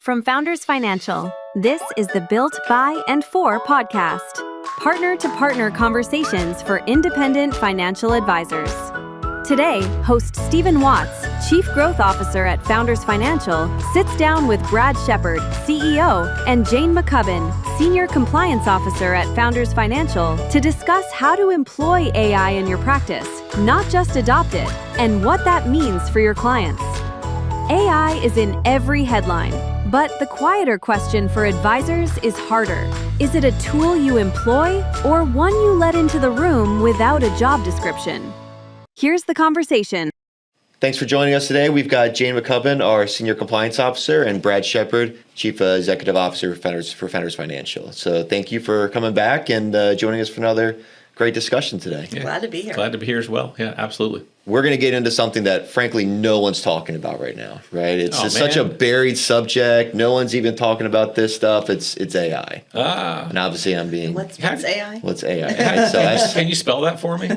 From Founders Financial, this is the Built by and for podcast. Partner-to-partner conversations for independent financial advisors. Today, host Stephen Watts, Chief Growth Officer at Founders Financial, sits down with Brad Shepard, CEO, and Jane Maccubbin, Senior Compliance Officer at Founders Financial, to discuss how to employ AI in your practice, not just adopt it, and what that means for your clients. AI is in every headline, but the quieter question for advisors is harder. Is it a tool you employ or one you let into the room without a job description? Here's the conversation. Thanks for joining us today. We've got Jane Maccubbin, our Senior Compliance Officer, and Brad Shepard, Chief Executive Officer for Founders Financial. So thank you for coming back and joining us for another great discussion today. Yeah. Glad to be here. Glad to be here as well. Yeah, absolutely. We're going to get into something that, frankly, no one's talking about right now, right? It's such a buried subject. No one's even talking about this stuff. It's AI. And obviously, I'm being... What's AI? What's AI? Right? So can you spell that for me?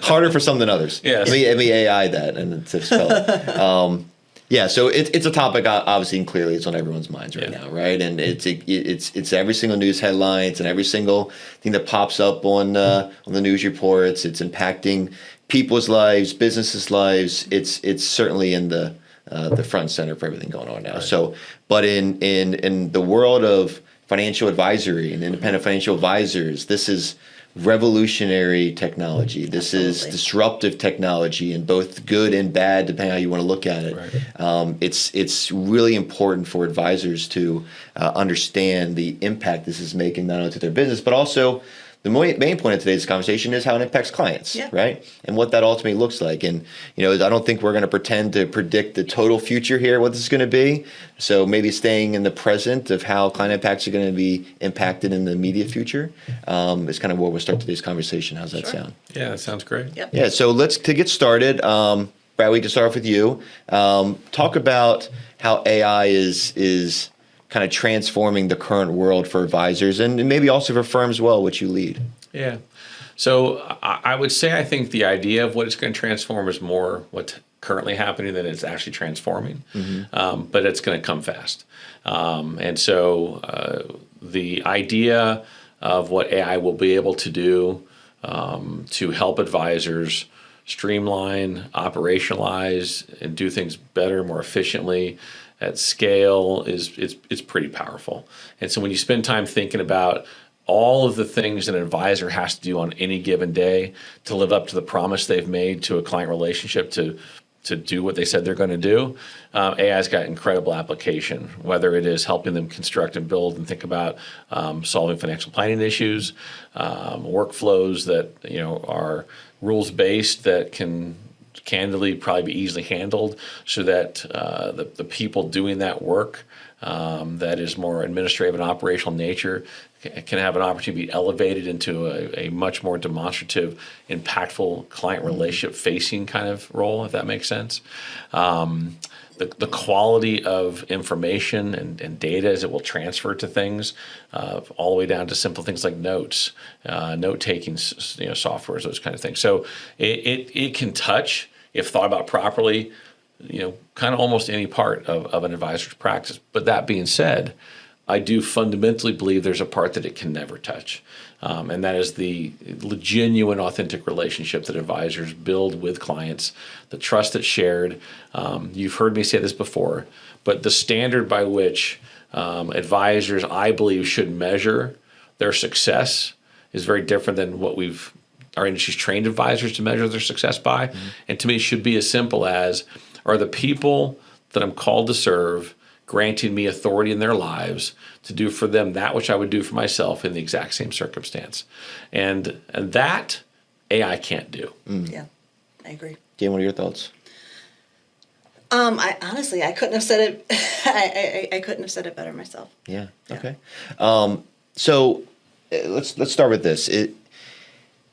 harder for some than others. Yes. Let me AI that and to spell it. Yeah, so it's a topic, obviously, and clearly it's on everyone's minds right now, right? And it's every single news headline, it's in every single thing that pops up on the news reports. It's impacting people's lives, businesses' lives. It's certainly in the front and center for everything going on now. Right. So, but in the world of financial advisory and independent financial advisors, this is revolutionary technology. This is disruptive technology, in both good and bad, depending on how you want to look at it. Right. It's really important for advisors to understand the impact this is making, not only to their business, but also the main point of today's conversation is how it impacts clients, right? And what that ultimately looks like. And, I don't think we're going to pretend to predict the total future here, what this is going to be. So maybe staying in the present of how client impacts are going to be impacted in the immediate future is kind of where we'll start today's conversation. How's that sound? Yeah, that sounds great. Yep. Yeah, so to get started, Brad, we can start off with you. Talk about how AI is kind of transforming the current world for advisors and maybe also for firms as well, which you lead. Yeah. So I would say I think the idea of what it's going to transform is more what's currently happening than it's actually transforming. Mm-hmm. But it's going to come fast. And so the idea of what AI will be able to do to help advisors streamline, operationalize, and do things better, more efficiently, at scale it's pretty powerful. And so when you spend time thinking about all of the things an advisor has to do on any given day to live up to the promise they've made to a client relationship to do what they said they're going to do, AI's got incredible application, whether it is helping them construct and build and think about solving financial planning issues, workflows that are rules-based that can candidly probably be easily handled so that the people doing that work that is more administrative and operational nature can have an opportunity to be elevated into a much more demonstrative, impactful client relationship facing kind of role, if that makes sense. The quality of information and data as it will transfer to things, all the way down to simple things like notes, note-taking softwares, those kind of things. So it can touch, if thought about properly, kind of almost any part of an advisor's practice. But that being said, I do fundamentally believe there's a part that it can never touch. And that is the genuine, authentic relationship that advisors build with clients, the trust that's shared. You've heard me say this before, but the standard by which advisors, I believe, should measure their success is very different than what our industry's trained advisors to measure their success by. Mm-hmm. And to me, it should be as simple as, are the people that I'm called to serve granting me authority in their lives to do for them that which I would do for myself in the exact same circumstance? And that AI can't do. Mm. Yeah, I agree. Jane, what are your thoughts? I honestly, I couldn't have said it. I couldn't have said it better myself. Yeah. Okay. So let's start with this.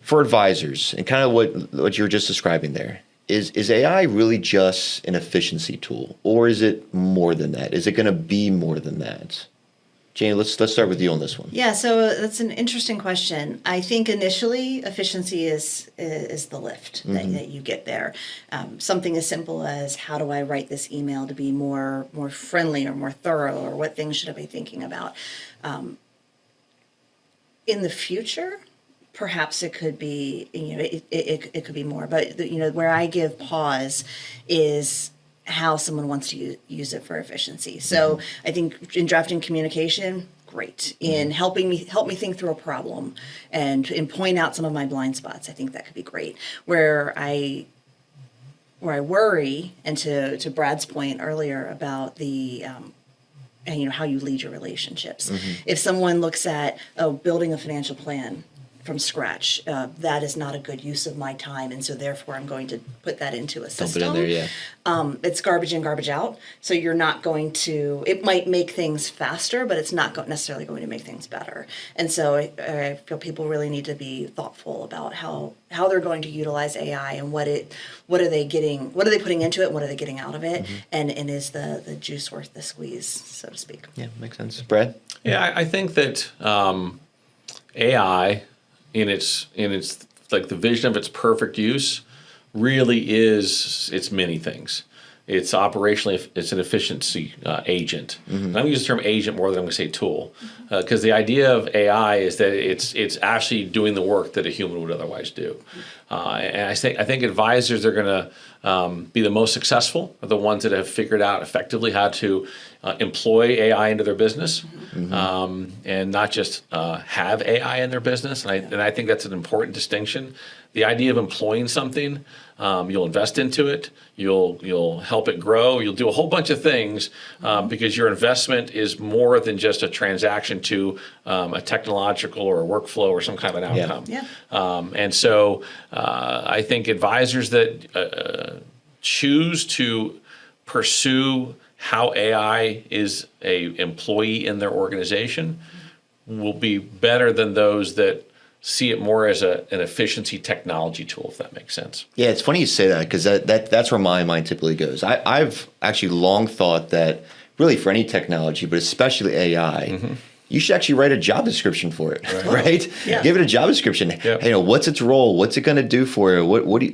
For advisors, and kind of what you were just describing there, is AI really just an efficiency tool, or is it more than that? Is it going to be more than that? Jane, let's start with you on this one. Yeah, so that's an interesting question. I think initially efficiency is the lift that you get there. Something as simple as how do I write this email to be more friendly or more thorough, or what things should I be thinking about? In the future, perhaps it could be, it could be more, but where I give pause is how someone wants to use it for efficiency. So I think in drafting communication, great. In help me think through a problem and point out some of my blind spots, I think that could be great. Where I worry, and to Brad's point earlier about the how you lead your relationships. If someone looks at building a financial plan from scratch, that is not a good use of my time, and so therefore I'm going to put that into a system. Dump it in there, yeah. It's garbage in, garbage out. So you're not going to. It might make things faster, but it's not necessarily going to make things better. And so I feel people really need to be thoughtful about how they're going to utilize AI and what are they getting, what are they putting into it, and what are they getting out of it, and is the juice worth the squeeze, so to speak. Yeah, makes sense. Brad? Yeah, I think that AI in its like the vision of its perfect use really is it's many things. It's operationally, it's an efficiency agent. And I'm going to use the term agent more than I'm going to say tool, because the idea of AI is that it's actually doing the work that a human would otherwise do. And I think advisors are going to be the most successful, are the ones that have figured out effectively how to employ AI into their business, and not just have AI in their business. And I think that's an important distinction. The idea of employing something, you'll invest into it, you'll help it grow, you'll do a whole bunch of things because your investment is more than just a transaction to a technological or a workflow or some kind of an outcome. Yeah. And so I think advisors that choose to pursue how AI is a employee in their organization will be better than those that see it more as an efficiency technology tool, if that makes sense. Yeah, it's funny you say that, because that's where my mind typically goes. I've actually long thought that really for any technology, but especially AI, you should actually write a job description for it, right? Yeah. Give it a job description. Yeah. What's its role? What's it going to do for you?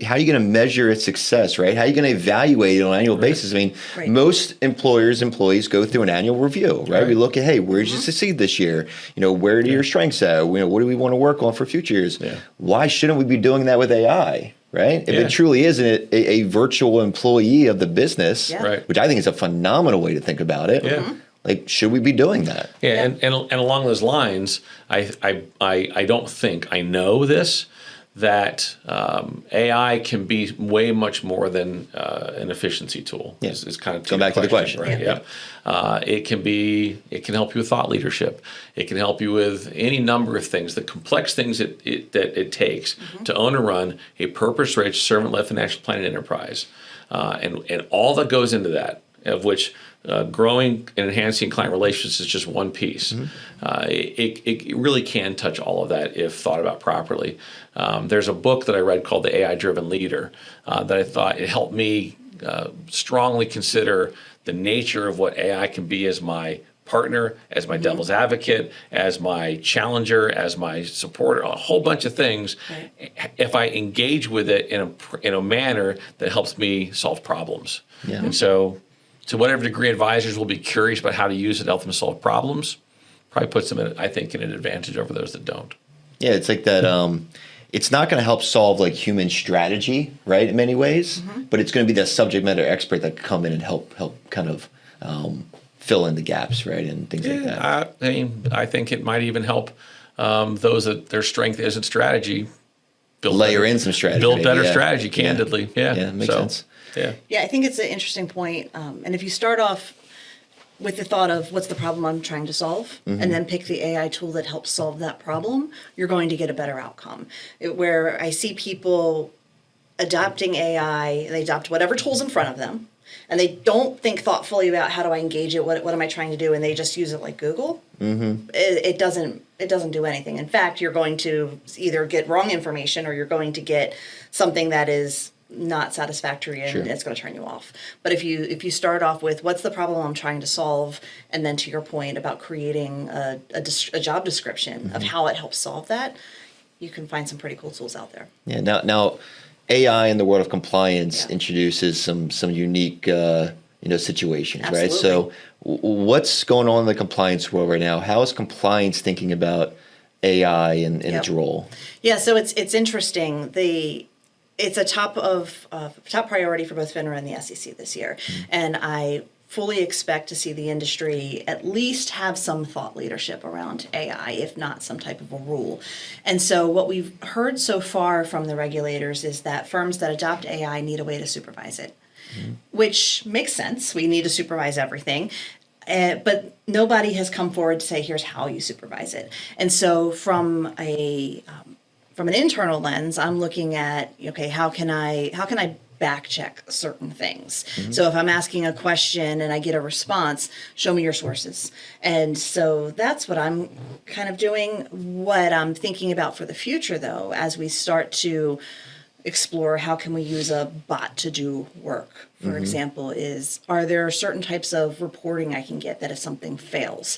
How are you going to measure its success, right? How are you going to evaluate it on an annual basis? I mean, most employees go through an annual review, right? We look at, hey, where did you succeed this year? Where are your strengths at? What do we want to work on for future years? Yeah. Why shouldn't we be doing that with AI? Right? If it truly is a virtual employee of the business, which I think is a phenomenal way to think about it. Yeah. Like, should we be doing that? Yeah, and along those lines, I don't think I know this, that AI can be way much more than an efficiency tool. Yeah. Is kind of Come back to the question. right? Yeah. It can help you with thought leadership. It can help you with any number of things, the complex things that it takes to own and run a purpose-rich, servant-led financial planning enterprise, and all that goes into that, of which growing and enhancing client relationships is just one piece. It really can touch all of that if thought about properly. There's a book that I read called The AI-Driven Leader that I thought it helped me strongly consider the nature of what AI can be as my partner, as my devil's advocate, as my challenger, as my supporter, a whole bunch of things, if I engage with it in a manner that helps me solve problems. Yeah. And so, to whatever degree advisors will be curious about how to use it to help them solve problems, probably puts them, I think, in an advantage over those that don't. Yeah, it's like that. It's not going to help solve like human strategy, right? In many ways, but it's going to be the subject matter expert that can come in and help kind of fill in the gaps, right, and things like that. I think it might even help those that their strength isn't strategy. Layer in some strategy. Build better strategy, candidly. Yeah, makes sense. Yeah, I think it's an interesting point. And if you start off with the thought of what's the problem I'm trying to solve, and then pick the AI tool that helps solve that problem, you're going to get a better outcome. Where I see people adopting AI, they adopt whatever tool's in front of them, and they don't think thoughtfully about how do I engage it, what am I trying to do, and they just use it like Google. It doesn't do anything. In fact, you're going to either get wrong information or you're going to get something that is not satisfactory and Sure. it's going to turn you off. But if you start off with what's the problem I'm trying to solve, and then to your point about creating a job description of how it helps solve that, you can find some pretty cool tools out there. Yeah. Now, AI in the world of compliance Yeah. introduces some unique situations, right? Absolutely. So, what's going on in the compliance world right now? How is compliance thinking about AI and its Yep. role? Yeah, so it's interesting. It's a top priority for both FINRA and the SEC this year, and I fully expect to see the industry at least have some thought leadership around AI, if not some type of a rule. And so what we've heard so far from the regulators is that firms that adopt AI need a way to supervise it, which makes sense. We need to supervise everything. But nobody has come forward to say, here's how you supervise it. And so from an internal lens, I'm looking at, okay, how can I back check certain things? So if I'm asking a question and I get a response, show me your sources. And so that's what I'm kind of doing. What I'm thinking about for the future, though, as we start to explore how can we use a bot to do work, for example, are there certain types of reporting I can get that if something fails?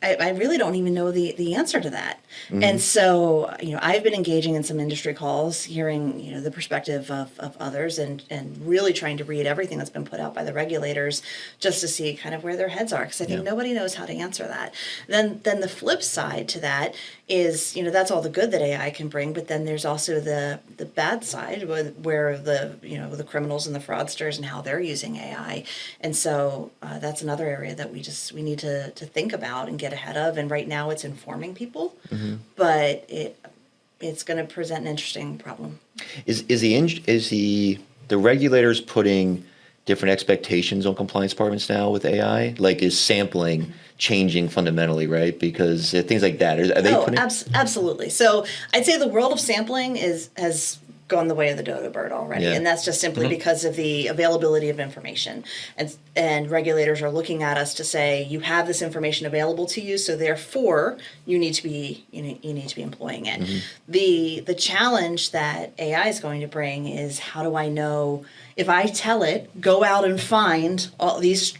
I really don't even know the answer to that. And so, I've been engaging in some industry calls, hearing, the perspective of others and really trying to read everything that's been put out by the regulators just to see kind of where their heads are. Because I think nobody knows how to answer that. Then the flip side to that is, that's all the good that AI can bring, but then there's also the bad side where the criminals and the fraudsters and how they're using AI. And so that's another area that we need to think about and get ahead of. And right now it's informing people, but it's going to present an interesting problem. Is the regulators putting different expectations on compliance departments now with AI? Like, is sampling changing fundamentally, right? Because things like that, are they putting? Absolutely. So I'd say the world of sampling has gone the way of the dodo bird already, and that's just simply because of the availability of information. And regulators are looking at us to say, you have this information available to you, so therefore you need to be employing it. The challenge that AI is going to bring is, how do I know if I tell it, go out and find all these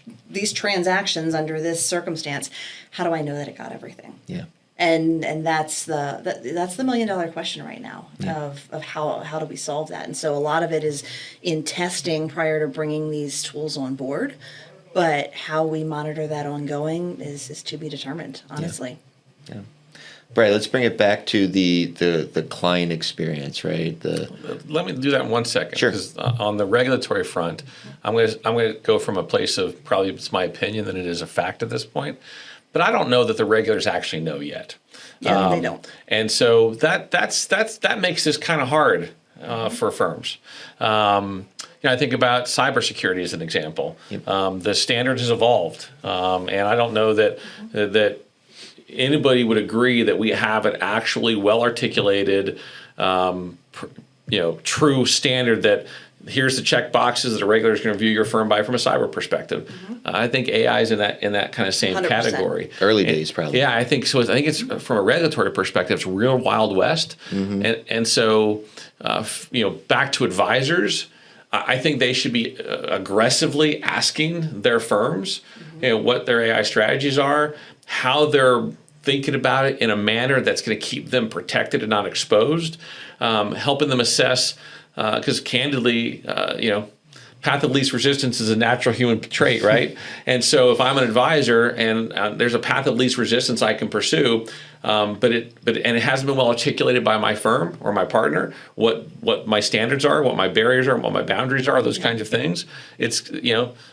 transactions under this circumstance, how do I know that it got everything? Yeah. And that's the $1 million question right now of how do we solve that? And so a lot of it is in testing prior to bringing these tools on board, but how we monitor that ongoing is to be determined, honestly. Yeah. Brad, let's bring it back to the client experience, right? Let me do that in 1 second. Sure. Because on the regulatory front, I'm going to go from a place of probably it's my opinion than it is a fact at this point. But I don't know that the regulators actually know yet. Yeah, they don't. And so that makes this kind of hard for firms. I think about cybersecurity as an example. The standard has evolved, and I don't know that anybody would agree that we have an actually well articulated, true standard that. Here's the check boxes that a regulator is going to review your firm by from a cyber perspective. I think AI is in that kind of same 100%. category. Early days, probably. Yeah, I think so. I think it's from a regulatory perspective, it's real Wild West. And so, back to advisors, I think they should be aggressively asking their firms, what their AI strategies are, how they're thinking about it in a manner that's going to keep them protected and not exposed, helping them assess. Because candidly, path of least resistance is a natural human trait, right? And so if I'm an advisor and there's a path of least resistance I can pursue, but it hasn't been well articulated by my firm or my partner, what my standards are, what my barriers are, what my boundaries are, those kinds of things. It's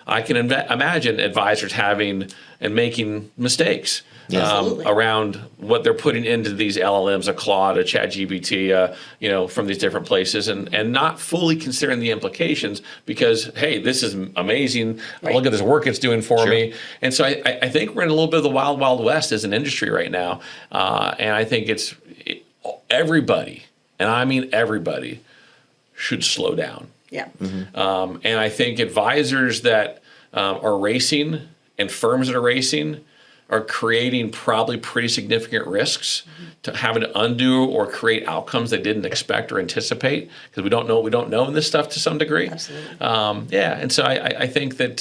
I can imagine advisors having and making mistakes. Around what they're putting into these LLMs, a Claude, a ChatGPT, from these different places, and not fully considering the implications because, hey, this is amazing. Right. Look at this work it's doing for me. And so I think we're in a little bit of the wild, wild west as an industry right now. And I think everybody, and I mean everybody, should slow down. Yeah. And I think advisors that are racing and firms that are racing are creating probably pretty significant risks to having to undo or create outcomes they didn't expect or anticipate, because we don't know what we don't know in this stuff to some degree. Absolutely. And so I think that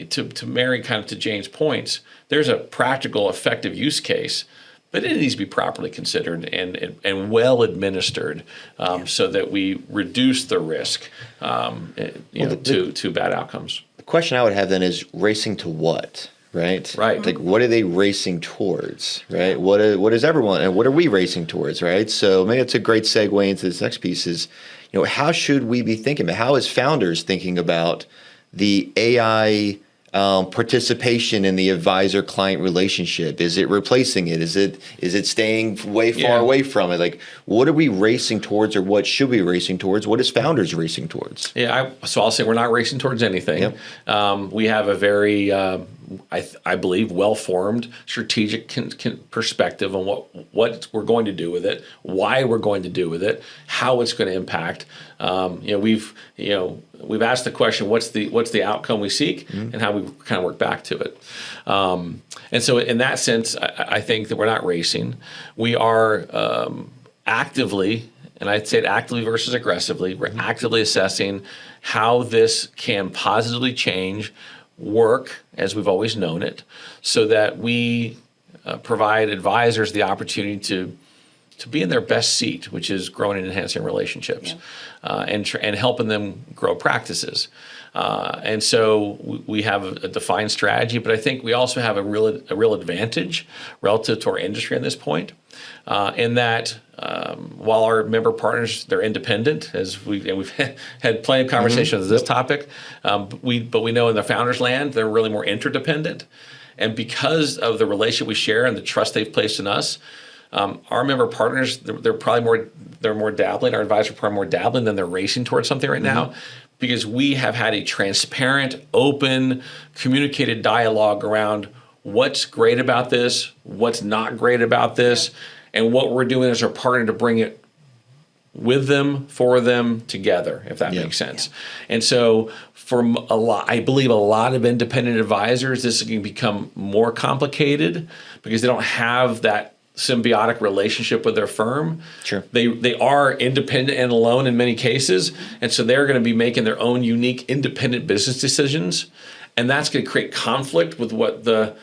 to marry kind of to Jane's points, there's a practical, effective use case, but it needs to be properly considered and well administered, so that we reduce the risk to bad outcomes. The question I would have then is racing to what? Right. Like, what are they racing towards? Right. What is everyone, and what are we racing towards? Right. So maybe it's a great segue into this next piece. Is, how should we be thinking about? How is founders thinking about the AI participation in the advisor-client relationship? Is it replacing it? Is it staying way far away from it? Like, what are we racing towards, or what should we be racing towards? What is founders racing towards? So I'll say we're not racing towards anything. Yep. We have a very, I believe, well-formed strategic perspective on what we're going to do with it, why we're going to do with it, how it's going to impact. We've asked the question, what's the outcome we seek, and how we kind of work back to it. And so in that sense, I think that we're not racing. We are actively, and I'd say it actively versus aggressively, we're actively assessing how this can positively change work as we've always known it, so that we provide advisors the opportunity to be in their best seat, which is growing and enhancing relationships, and helping them grow practices. And so we have a defined strategy, but I think we also have a real advantage relative to our industry at this point, in that while our member partners, they're independent, we've had plenty of conversations on this topic, but we know in the founders land, they're really more interdependent. And because of the relationship we share and the trust they've placed in us, our member partners, they're more dabbling. Our advisors are probably more dabbling than they're racing towards something right now, because we have had a transparent, open, communicated dialogue around what's great about this, what's not great about this, and what we're doing as our partner to bring it with them, for them, together, if that makes sense. And so I believe a lot of independent advisors, this can become more complicated because they don't have that symbiotic relationship with their firm. Sure. They are independent and alone in many cases, and so they're going to be making their own unique independent business decisions, and that's going to create conflict with what the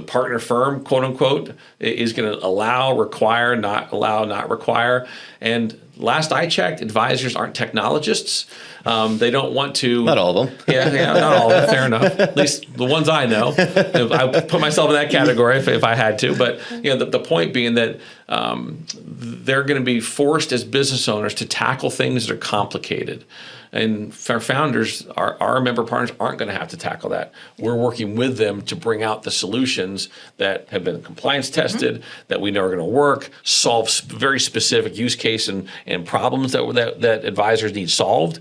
partner firm, quote unquote, is going to allow, require, not allow, not require. And last I checked, advisors aren't technologists. They don't want to. Not all of them. Yeah, not all of them. Fair enough. At least the ones I know. I put myself in that category if I had to. But the point being that they're going to be forced as business owners to tackle things that are complicated. And for founders, our member partners aren't going to have to tackle that. We're working with them to bring out the solutions that have been compliance tested, that we know are going to work, solve very specific use case and problems that advisors need solved.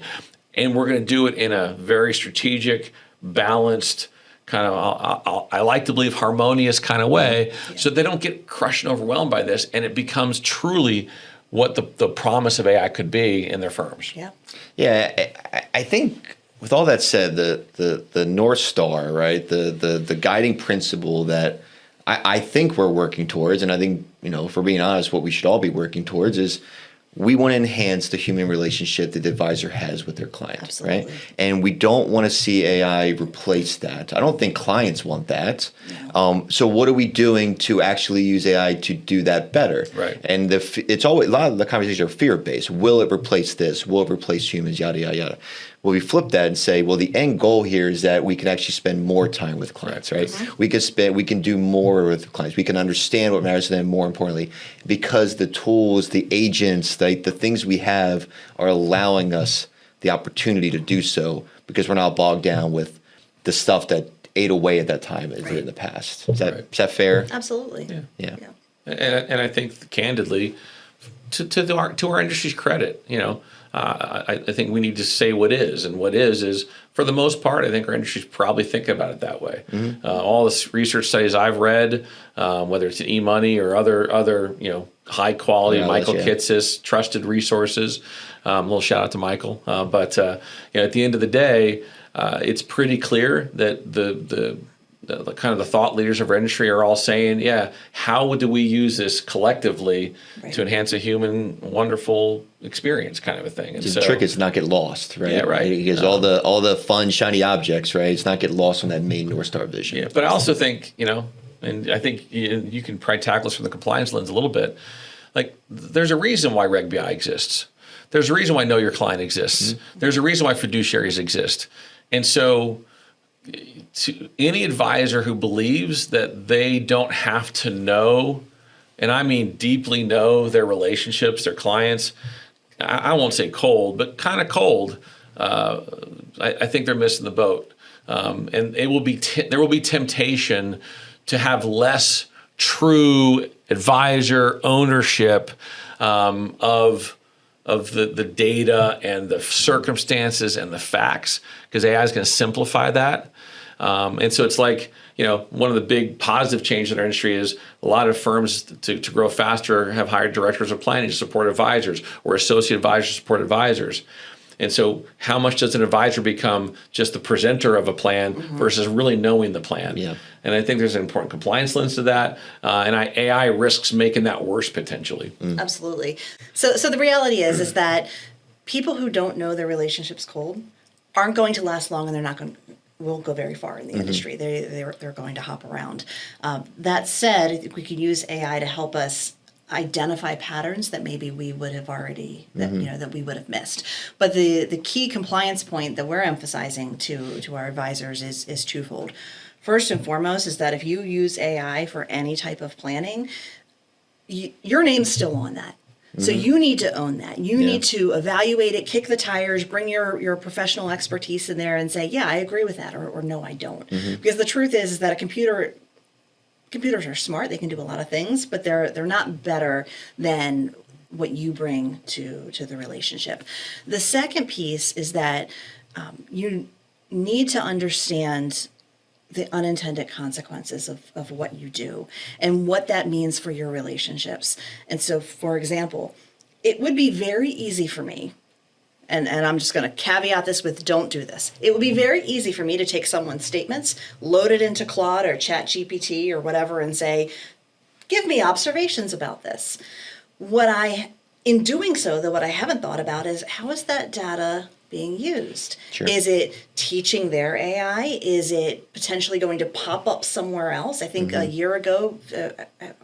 And we're going to do it in a very strategic, balanced, kind of, I like to believe, harmonious kind of way, so they don't get crushed and overwhelmed by this, and it becomes truly what the promise of AI could be in their firms. Yeah, I think with all that said, the North Star, right, the guiding principle that I think we're working towards, and I think, if we're being honest, what we should all be working towards is we want to enhance the human relationship that the advisor has with their client. Absolutely. Right? And we don't want to see AI replace that. I don't think clients want that. No. So what are we doing to actually use AI to do that better? Right. And it's always, a lot of the conversations are fear-based. Will it replace this? Will it replace humans? Yada, yada, yada. Well, we flip that and say, well, the end goal here is that we can actually spend more time with clients, right? Mm-hmm. We can do more with clients. We can understand what matters to them, more importantly, because the tools, the agents, the things we have are allowing us the opportunity to do so, because we're not bogged down with the stuff that ate away at that time as in the past. Is that fair? Absolutely. Yeah. And I think, candidly, to our industry's credit, I think we need to say what is, and what is for the most part, I think our industry's probably thinking about it that way. Mm-hmm. All the research studies I've read, whether it's eMoney or other high quality Michael Kitces trusted resources. A little shout out to Michael. But at the end of the day, it's pretty clear that the kind of the thought leaders of our industry are all saying, yeah, how do we use this collectively to enhance a human, wonderful experience, kind of a thing. And the trick is not get lost, right? Yeah, right. Because all the fun, shiny objects, right? It's not get lost on that main North Star vision. Yeah, but I also think, and I think you can probably tackle this from the compliance lens a little bit. Like, there's a reason why Reg BI exists. There's a reason why Know Your Client exists. There's a reason why fiduciaries exist. And so to any advisor who believes that they don't have to know, and I mean deeply know their relationships, their clients, I won't say cold, but kind of cold, I think they're missing the boat. And there will be temptation to have less true advisor ownership of the data and the circumstances and the facts, because AI is going to simplify that. And so it's like, one of the big positive changes in our industry is a lot of firms to grow faster have hired directors of planning to support advisors, or associate advisors to support advisors. And so how much does an advisor become just the presenter of a plan versus really knowing the plan? Yeah. And I think there's an important compliance lens to that. And AI risks making that worse potentially. Absolutely. So the reality is that people who don't know their relationships cold aren't going to last long, and they're won't go very far in the industry. They're going to hop around. That said, I think we can use AI to help us identify patterns that maybe we would have already that we would have missed. But the key compliance point that we're emphasizing to our advisors is twofold. First and foremost is that if you use AI for any type of planning, your name's still on that. So you need to own that. You need to evaluate it, kick the tires, bring your professional expertise in there and say, yeah, I agree with that, or no, I don't. Because the truth is that computers are smart. They can do a lot of things, but they're not better than what you bring to the relationship. The second piece is that you need to understand the unintended consequences of what you do and what that means for your relationships. And so, for example, it would be very easy for me, and I'm just going to caveat this with don't do this. It would be very easy for me to take someone's statements, load it into Claude or ChatGPT or whatever, and say, give me observations about this. In doing so, though, what I haven't thought about is, how is that data being used? Sure. Is it teaching their AI? Is it potentially going to pop up somewhere else? I think a year ago, I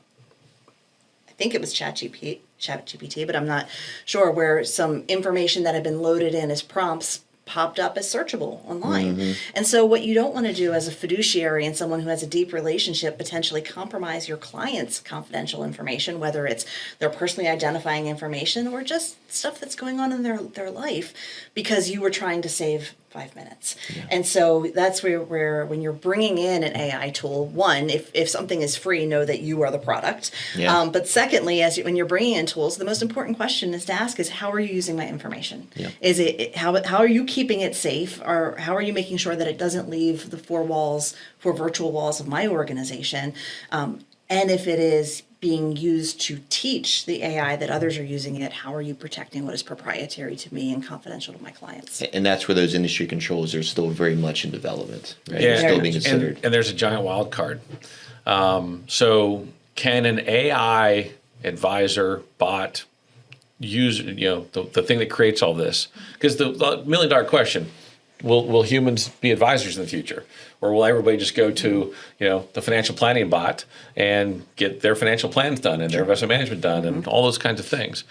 think it was ChatGPT, but I'm not sure, where some information that had been loaded in as prompts popped up as searchable online. And so what you don't want to do as a fiduciary and someone who has a deep relationship, potentially compromise your client's confidential information, whether it's their personally identifying information or just stuff that's going on in their life, because you were trying to save 5 minutes. And so that's where when you're bringing in an AI tool, one, if something is free, know that you are the product. But secondly, when you're bringing in tools, the most important question is to ask is, how are you using my information? Is it how are you keeping it safe, or how are you making sure that it doesn't leave the four virtual walls of my organization? And if it is being used to teach the AI that others are using it, how are you protecting what is proprietary to me and confidential to my clients? And that's where those industry controls are still very much in development, right? They're still being considered. And there's a giant wild card. So can an AI advisor bot use, the thing that creates all this? Because the $1 million question, will humans be advisors in the future? Or will everybody just go to, the financial planning bot and get their financial plans done and their investment management done and all those kinds of things?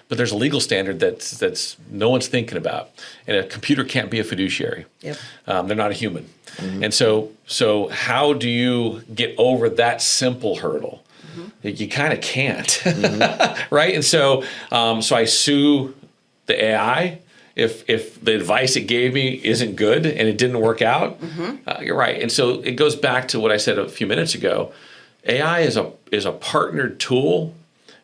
But there's a legal standard that's no one's thinking about. And a computer can't be a fiduciary. They're not a human. And so how do you get over that simple hurdle? You kind of can't, right? And so I sue the AI. If the advice it gave me isn't good and it didn't work out, you're right. And so it goes back to what I said a few minutes ago. AI is a partnered tool.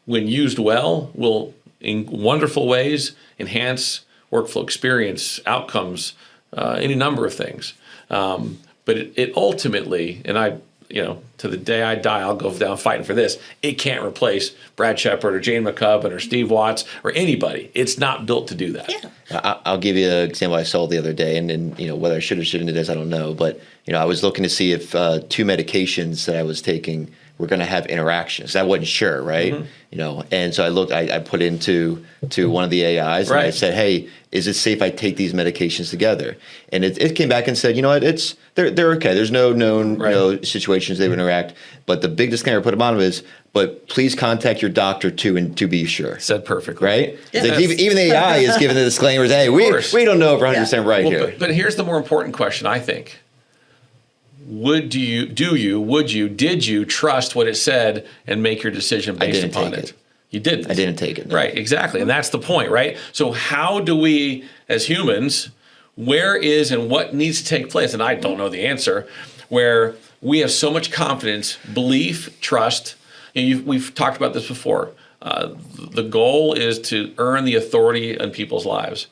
When used well, will in wonderful ways enhance workflow experience, outcomes, any number of things. But it ultimately, and to the day I die, I'll go down fighting for this. It can't replace Brad Shepard or Jane Maccubbin or Steve Watts or anybody. It's not built to do that. Yeah. I'll give you an example I saw the other day, and whether I should or shouldn't do this, I don't know. But I was looking to see if 2 medications that I was taking were going to have interactions. I wasn't sure, right? And so I looked. I put into one of the AIs, and I said, "Hey, is it safe I take these medications together?" And it came back and said, "You know what? They're okay. There's no known situations they would interact." But the big disclaimer I put on is, "But please contact your doctor to be sure." Said perfectly, right? Yeah. Like even the AI is giving the disclaimers. Hey, we don't know if we're 100% right here. But here's the more important question, I think. Did you trust what it said and make your decision based upon it? You didn't. I didn't take it. No. Right, exactly. And that's the point, right? So how do we, as humans, where is and what needs to take place? And I don't know the answer, where we have so much confidence, belief, trust. We've talked about this before. The goal is to earn the authority in people's lives.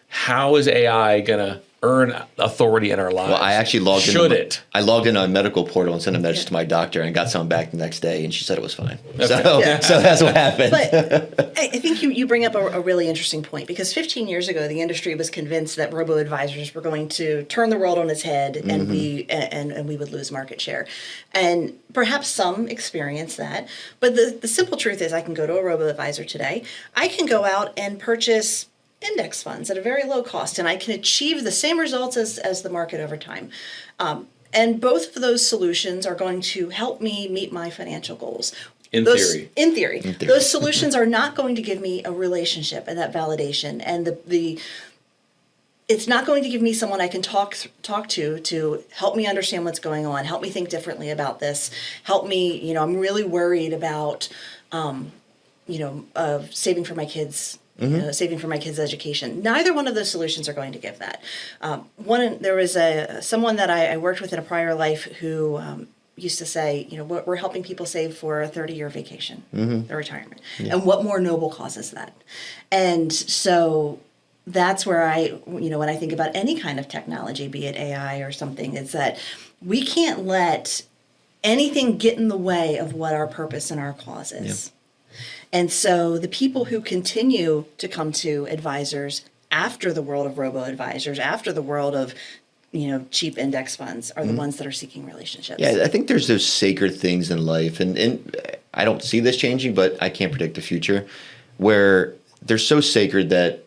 How is AI going to earn authority in our lives? Well, I actually logged in. I logged in on a medical portal and sent a message to my doctor and got something back the next day, and she said it was fine. Okay. So that's what happened. But I think you bring up a really interesting point, because 15 years ago, the industry was convinced that robo-advisors were going to turn the world on its head, and we would lose market share. And perhaps some experience that. But the simple truth is, I can go to a robo-advisor today. I can go out and purchase index funds at a very low cost, and I can achieve the same results as the market over time. And both of those solutions are going to help me meet my financial goals. In theory. Those solutions are not going to give me a relationship and that validation, and it's not going to give me someone I can talk to help me understand what's going on, help me think differently about this, help me, I'm really worried about, saving for my kids. Saving for my kids' education. Neither one of those solutions are going to give that. There was someone that I worked with in a prior life who used to say, we're helping people save for a 30-year vacation, their retirement. Yeah. And what more noble cause is that? And so that's where when I think about any kind of technology, be it AI or something, is that we can't let anything get in the way of what our purpose and our cause is. Yeah. And so the people who continue to come to advisors after the world of robo-advisors, after the world of cheap index funds, are the ones that are seeking relationships. Yeah, I think there's those sacred things in life, and I don't see this changing, but I can't predict the future, where they're so sacred that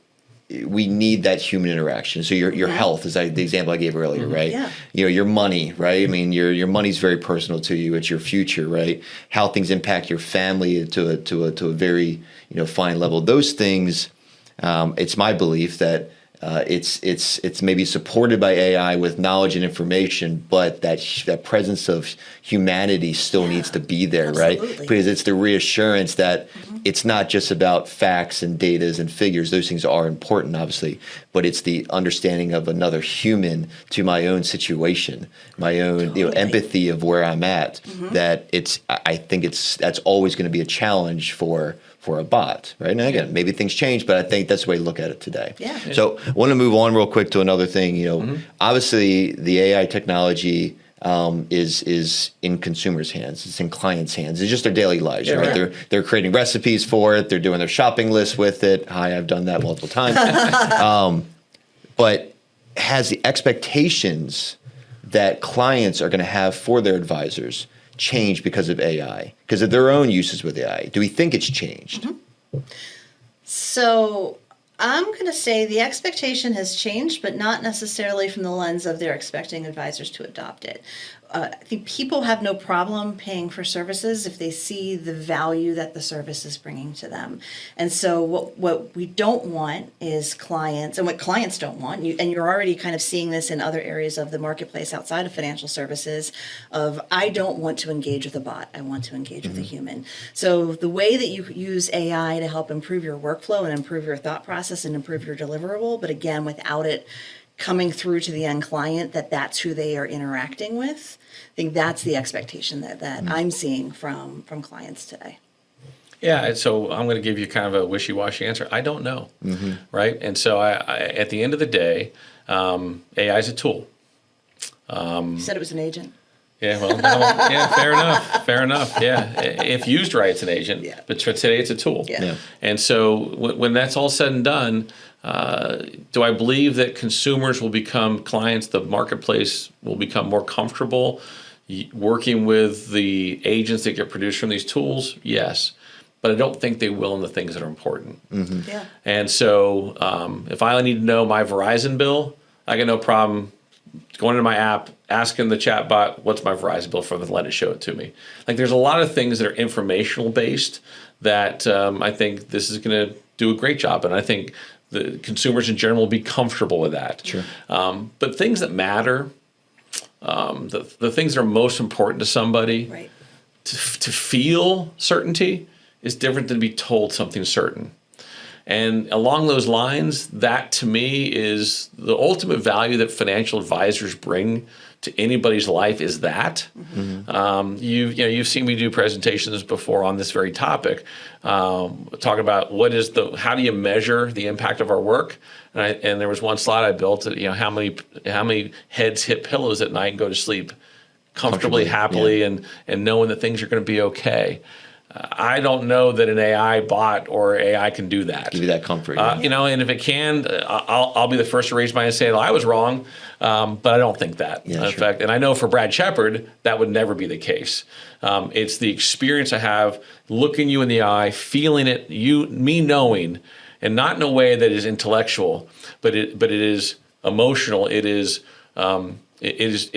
we need that human interaction. So your health is the example I gave earlier, right? Yeah. Your money, right? I mean, your money's very personal to you. It's your future, right? How things impact your family to a very fine level. Those things, it's my belief that it's maybe supported by AI with knowledge and information, but that presence of humanity still needs to be there, absolutely. Right? Because it's the reassurance that it's not just about facts and datas and figures. Those things are important, obviously, but it's the understanding of another human to my own situation, my own empathy of where I'm at. That I think that's always going to be a challenge for a bot, right? And again, maybe things change, but I think that's the way to look at it today. Yeah. So I want to move on real quick to another thing. Obviously the AI technology is in consumers' hands. It's in clients' hands. It's just their daily lives, right? Yeah. They're creating recipes for it. They're doing their shopping list with it. Hi, I've done that multiple times. But has the expectations that clients are going to have for their advisors changed because of AI, because of their own uses with AI? Do we think it's changed? So I'm going to say the expectation has changed, but not necessarily from the lens of they're expecting advisors to adopt it. I think people have no problem paying for services if they see the value that the service is bringing to them. And so what we don't want is clients, and what clients don't want, and you're already kind of seeing this in other areas of the marketplace outside of financial services, of I don't want to engage with a bot, I want to engage with a human. So the way that you use AI to help improve your workflow and improve your thought process and improve your deliverable, but again, without it coming through to the end client, that's who they are interacting with. I think that's the expectation that I'm seeing from clients today. Yeah, and so I'm going to give you kind of a wishy-washy answer. I don't know, right? And so I at the end of the day, AI is a tool. You said it was an agent? Yeah, well, fair enough. Yeah, if used right, it's an agent. Yeah. But today, it's a tool. Yeah. And so when that's all said and done, do I believe that consumers will become clients? The marketplace will become more comfortable working with the agents that get produced from these tools? Yes. But I don't think they will in the things that are important. Yeah. And so if I need to know my Verizon bill, I got no problem going into my app, asking the chat bot, what's my Verizon bill for, and let it show it to me. Like, there's a lot of things that are informational based that I think this is going to do a great job. And I think the consumers in general will be comfortable with that. Sure. But things that matter, the things that are most important to somebody, Right. to feel certainty is different than to be told something certain. And along those lines, that to me is the ultimate value that financial advisors bring to anybody's life is that. You've seen me do presentations before on this very topic, talk about how do you measure the impact of our work? And there was one slide I built, how many heads hit pillows at night and go to sleep comfortably, happily, and knowing that things are going to be okay. I don't know that an AI bot or AI can do that. Give you that comfort. And if it can, I'll be the first to raise my hand and say, well, I was wrong, but I don't think that. Yeah, in sure. fact, and I know for Brad Shepard, that would never be the case. It's the experience I have looking you in the eye, feeling it, me knowing, and not in a way that is intellectual, but it is emotional. It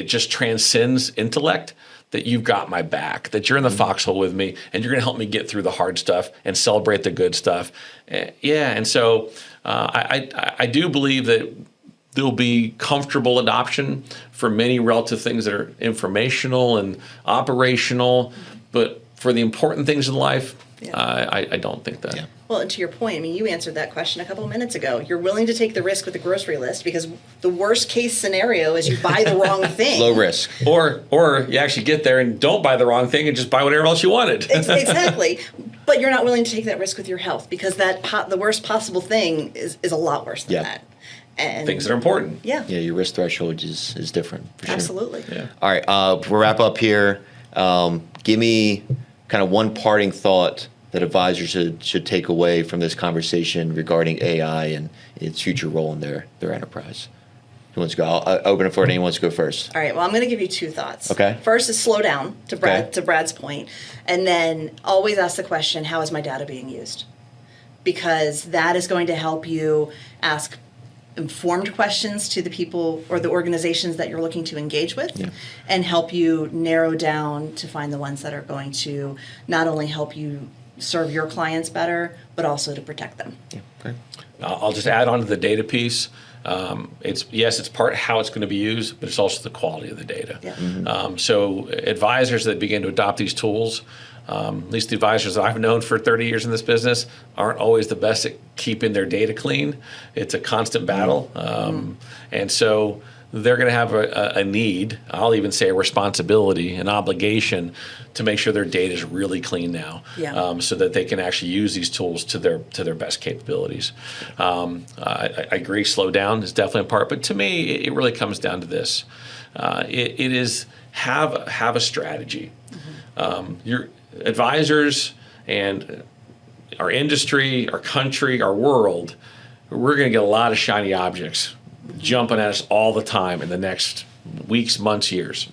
just transcends intellect. That you've got my back, that you're in the foxhole with me, and you're going to help me get through the hard stuff and celebrate the good stuff. And so I do believe that there'll be comfortable adoption for many relative things that are informational and operational, but for the important things in life, I don't think that. Yeah. Well, and to your point, I mean, you answered that question a couple of minutes ago. You're willing to take the risk with the grocery list because the worst case scenario is you buy the wrong thing. Low risk. Or you actually get there and don't buy the wrong thing and just buy whatever else you wanted. Exactly. But you're not willing to take that risk with your health because the worst possible thing is a lot worse than that. And things that are important. Yeah. Yeah, your risk threshold is different. For sure. Absolutely. Yeah. All right, we'll wrap up here. Give me kind of one parting thought that advisors should take away from this conversation regarding AI and its future role in their enterprise. Who wants to go? I'll open it for anyone who wants to go first. All right. Well, I'm going to give you two thoughts. Okay. First is slow down to Brad's point, and then always ask the question, how is my data being used? Because that is going to help you ask informed questions to the people or the organizations that you're looking to engage with, and help you narrow down to find the ones that are going to not only help you serve your clients better, but also to protect them. Yeah. Okay. I'll just add on to the data piece. It's part how it's going to be used, but it's also the quality of the data. Yeah. So advisors that begin to adopt these tools, at least the advisors that I've known for 30 years in this business, aren't always the best at keeping their data clean. It's a constant battle. And so they're going to have a need, I'll even say a responsibility, an obligation to make sure their data is really clean now, so that they can actually use these tools to their best capabilities. I agree, slow down is definitely a part, but to me, it really comes down to this. It is have a strategy. Your advisors and our industry, our country, our world, we're going to get a lot of shiny objects jumping at us all the time in the next weeks, months, years.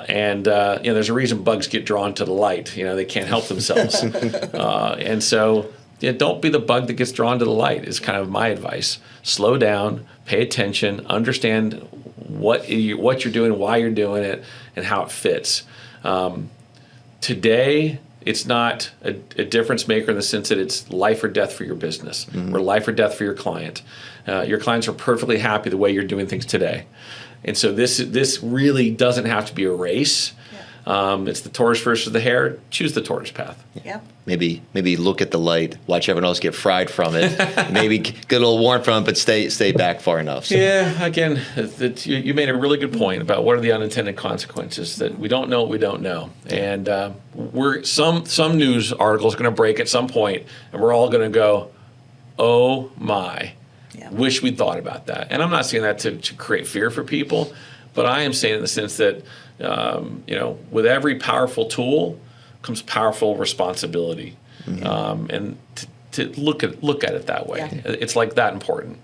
And there's a reason bugs get drawn to the light. They can't help themselves. And so don't be the bug that gets drawn to the light is kind of my advice. Slow down, pay attention, understand what you're doing, why you're doing it, and how it fits. Today, it's not a difference maker in the sense that it's life or death for your business or life or death for your client. Your clients are perfectly happy the way you're doing things today. And so this really doesn't have to be a race. It's the tortoise versus the hare. Choose the tortoise path. Yeah. Maybe look at the light, watch everyone else get fried from it. Maybe get a little warm from it, but stay back far enough. So. Yeah, again, you made a really good point about what are the unintended consequences, that we don't know what we don't know. And some news article is going to break at some point, and we're all going to go, oh my, wish we'd thought about that. And I'm not saying that to create fear for people, but I am saying in the sense that, with every powerful tool comes powerful responsibility. And to look at it that way. Yeah. It's like that important.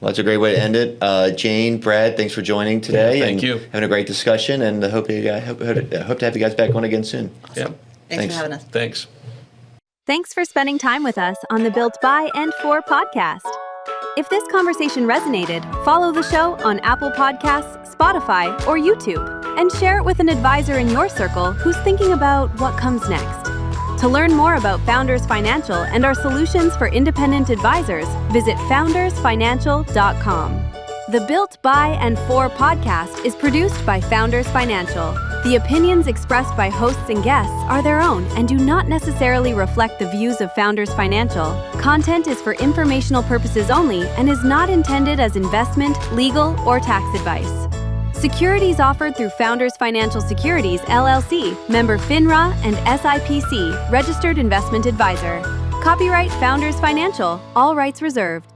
Well, that's a great way to end it. Jane, Brad, thanks for joining today. Thank you. Having a great discussion, and I hope to have you guys back on again soon. Yeah. Thanks for having us. Thanks. Thanks for spending time with us on the Built by and for podcast. If this conversation resonated, follow the show on Apple Podcasts, Spotify, or YouTube, and share it with an advisor in your circle who's thinking about what comes next. To learn more about Founders Financial and our solutions for independent advisors, visit foundersfinancial.com. The Built by and for podcast is produced by Founders Financial. The opinions expressed by hosts and guests are their own and do not necessarily reflect the views of Founders Financial. Content is for informational purposes only and is not intended as investment, legal, or tax advice. Securities offered through Founders Financial Securities, LLC, member FINRA and SIPC, registered investment advisor. Copyright Founders Financial, all rights reserved.